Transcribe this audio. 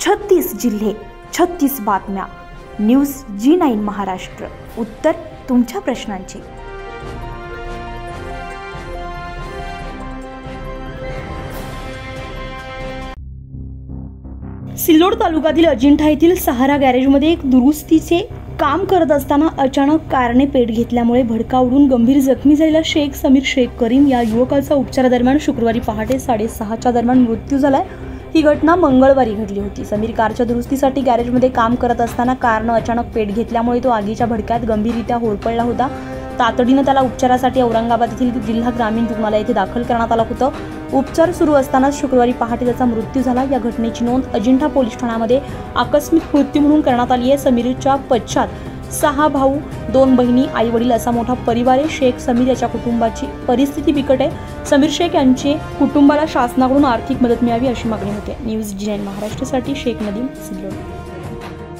36 जिल्हे, 36 बातम्या. News G9 Maharashtra. उत्तर तुमच्या प्रश्नांची. सिल्लोड तालुक्यातील अजिंठा येथील सहारा गॅरेजमध्ये एक दुरुस्तीचे काम करत असताना अचानक कारने पेट घेतल्यामुळे भडका उडून गंभीर जखमी झालेला शेख समीर शेख करीम या युवकाचा उपचारादरम्यान शुक्रवारी पहाटे 6:30च्या दरम्यान मृत्यू झालाय. ही घटना मंगळवारी घडली होती. समीर कारच्या दुरुस्तीसाठी गॅरेजमध्ये काम करत असताना कारनं अचानक पेट घेतल्यामुळे तो आगीच्या भडक्यात गंभीररित्या होरपळला होता. तातडीनं त्याला उपचारासाठी औरंगाबाद येथील जिल्हा ग्रामीण रुग्णालय येथे दाखल करण्यात आलं होतं. उपचार सुरू असतानाच शुक्रवारी पहाटे त्याचा मृत्यू झाला. या घटनेची नोंद अजिंठा पोलीस ठाण्यामध्ये आकस्मिक मृत्यू म्हणून करण्यात आली आहे. समीरच्या पश्चात 6 भाऊ, 2 बहिणी, आई वडील असा मोठा परिवार आहे. शेख समीर याच्या कुटुंबाची परिस्थिती बिकट आहे. समीर शेख यांचे कुटुंबाला शासनाकडून आर्थिक मदत मिळावी अशी मागणी होते. न्यूज G9 महाराष्ट्रासाठी शेख नदीम, सिल्लोड.